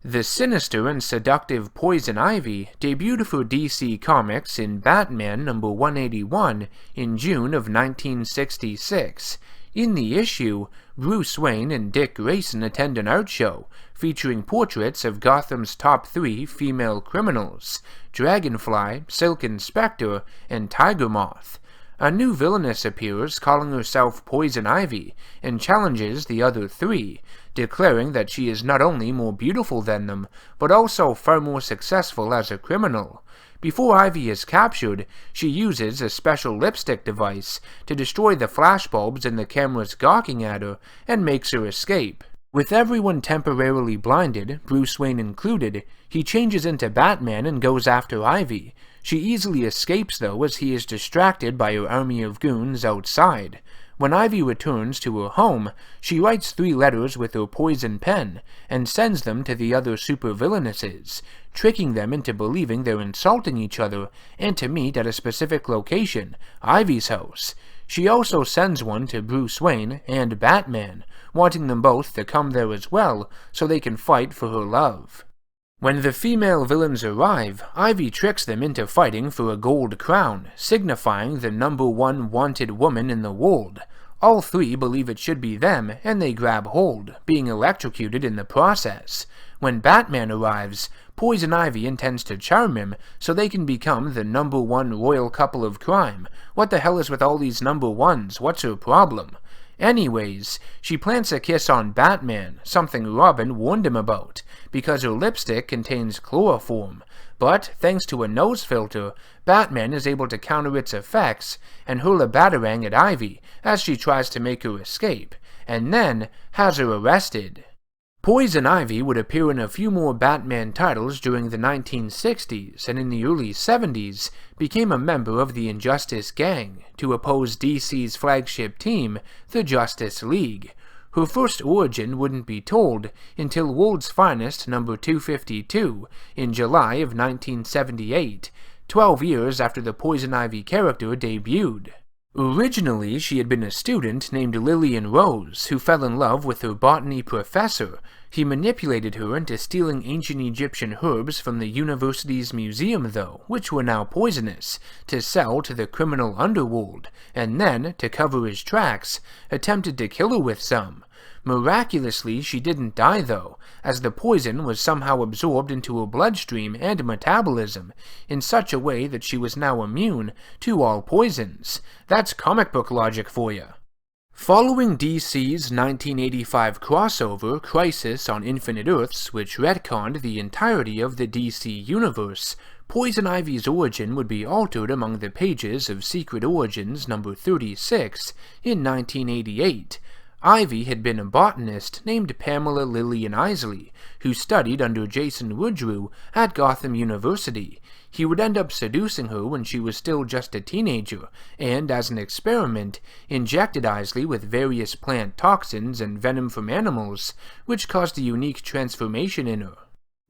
The sinister and seductive Poison Ivy debuted for DC Comics in Batman number 181 in June of 1966. In the issue, Bruce Wayne and Dick Grayson attend an art show featuring portraits of Gotham's top 3 female criminals: Dragonfly, Silken Spectre, and Tiger Moth. A new villainess appears, calling herself Poison Ivy, and challenges the other 3, declaring that she is not only more beautiful than them, but also far more successful as a criminal. Before Ivy is captured, she uses a special lipstick device to destroy the flashbulbs in the cameras gawking at her, and makes her escape. With everyone temporarily blinded, Bruce Wayne included, he changes into Batman and goes after Ivy. She easily escapes though, as he is distracted by her army of goons outside. When Ivy returns to her home, she writes 3 letters with her poison pen, and sends them to the other supervillainesses, tricking them into believing they're insulting each other, and to meet at a specific location, Ivy's house. She also sends one to Bruce Wayne and Batman, wanting them both to come there as well, so they can fight for her love. When the female villains arrive, Ivy tricks them into fighting for a gold crown, signifying the number 1 wanted woman in the world. All 3 believe it should be them, and they grab hold, being electrocuted in the process. When Batman arrives, Poison Ivy intends to charm him so they can become the number 1 royal couple of crime. What the hell is with all these number 1s? What's her problem? Anyways, she plants a kiss on Batman, something Robin warned him about, because her lipstick contains chloroform. But, thanks to a nose filter, Batman is able to counter its effects and hurl a batarang at Ivy as she tries to make her escape, and then has her arrested. Poison Ivy would appear in a few more Batman titles during the 1960s, and in the early 70s became a member of the Injustice Gang to oppose DC's flagship team, the Justice League. Her first origin wouldn't be told until World's Finest number 252 in July of 1978, 12 years after the Poison Ivy character debuted. Originally, she had been a student named Lillian Rose, who fell in love with her botany professor. He manipulated her into stealing ancient Egyptian herbs from the university's museum, though, which were now poisonous, to sell to the criminal underworld, and then, to cover his tracks, attempted to kill her with some. Miraculously, she didn't die though, as the poison was somehow absorbed into her bloodstream and metabolism, in such a way that she was now immune to all poisons. That's comic book logic for you. Following DC's 1985 crossover, Crisis on Infinite Earths, which retconned the entirety of the DC universe, Poison Ivy's origin would be altered among the pages of Secret Origins number 36 in 1988. Ivy had been a botanist named Pamela Lillian Isley, who studied under Jason Woodrue at Gotham University. He would end up seducing her when she was still just a teenager, and, as an experiment, injected Isley with various plant toxins and venom from animals, which caused a unique transformation in her.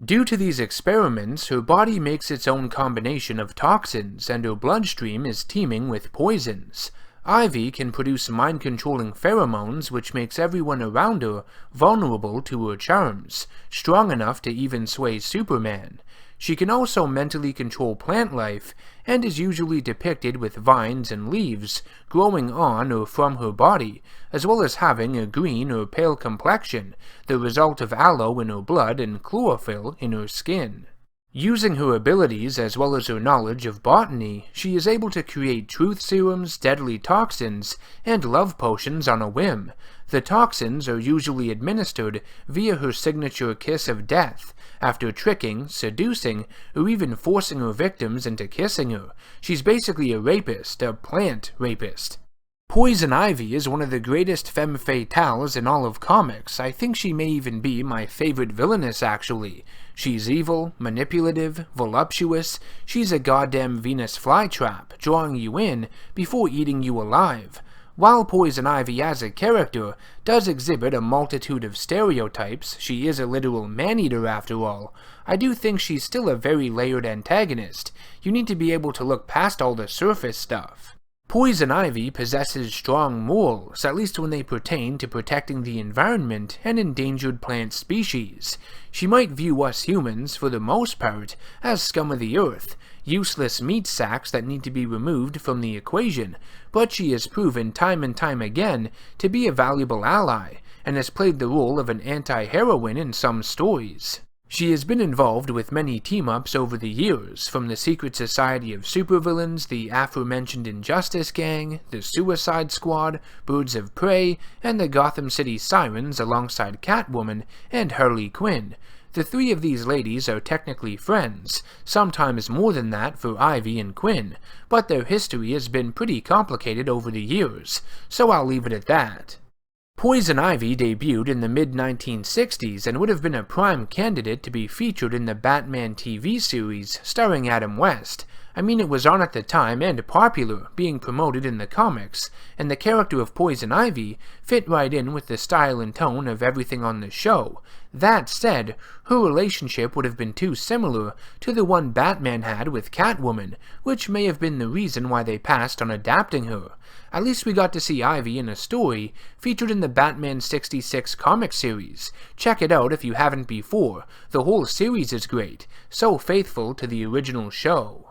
Due to these experiments, her body makes its own combination of toxins, and her bloodstream is teeming with poisons. Ivy can produce mind-controlling pheromones which makes everyone around her vulnerable to her charms, strong enough to even sway Superman. She can also mentally control plant life, and is usually depicted with vines and leaves growing on or from her body, as well as having a green or pale complexion, the result of aloe in her blood and chlorophyll in her skin. Using her abilities as well as her knowledge of botany, she is able to create truth serums, deadly toxins, and love potions on a whim. The toxins are usually administered via her signature kiss of death, after tricking, seducing, or even forcing her victims into kissing her. She's basically a rapist, a plant rapist. Poison Ivy is one of the greatest femme fatales in all of comics. I think she may even be my favorite villainess, actually. She's evil, manipulative, voluptuous. She's a goddamn Venus flytrap, drawing you in before eating you alive. While Poison Ivy as a character does exhibit a multitude of stereotypes, she is a literal man-eater after all, I do think she's still a very layered antagonist. You need to be able to look past all the surface stuff. Poison Ivy possesses strong morals, at least when they pertain to protecting the environment and endangered plant species. She might view us humans, for the most part, as scum of the earth, useless meat sacks that need to be removed from the equation, but she has proven time and time again to be a valuable ally, and has played the role of an anti-heroine in some stories. She has been involved with many team-ups over the years, from the Secret Society of Supervillains, the aforementioned Injustice Gang, the Suicide Squad, Birds of Prey, and the Gotham City Sirens alongside Catwoman and Harley Quinn. The three of these ladies are technically friends, sometimes more than that for Ivy and Quinn, but their history has been pretty complicated over the years, so I'll leave it at that. Poison Ivy debuted in the mid-1960s and would have been a prime candidate to be featured in the Batman TV series starring Adam West. I mean, it was on at the time and popular, being promoted in the comics, and the character of Poison Ivy fit right in with the style and tone of everything on the show. That said, her relationship would have been too similar to the one Batman had with Catwoman, which may have been the reason why they passed on adapting her. At least we got to see Ivy in a story featured in the Batman 66 comic series. Check it out if you haven't before. The whole series is great, so faithful to the original show.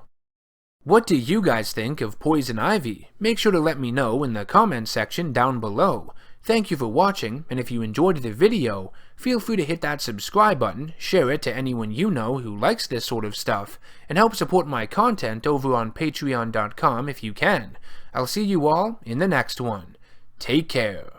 What do you guys think of Poison Ivy? Make sure to let me know in the comment section down below. Thank you for watching, and if you enjoyed the video, feel free to hit that subscribe button, share it to anyone you know who likes this sort of stuff, and help support my content over on patreon.com if you can. I'll see you all in the next one. Take care.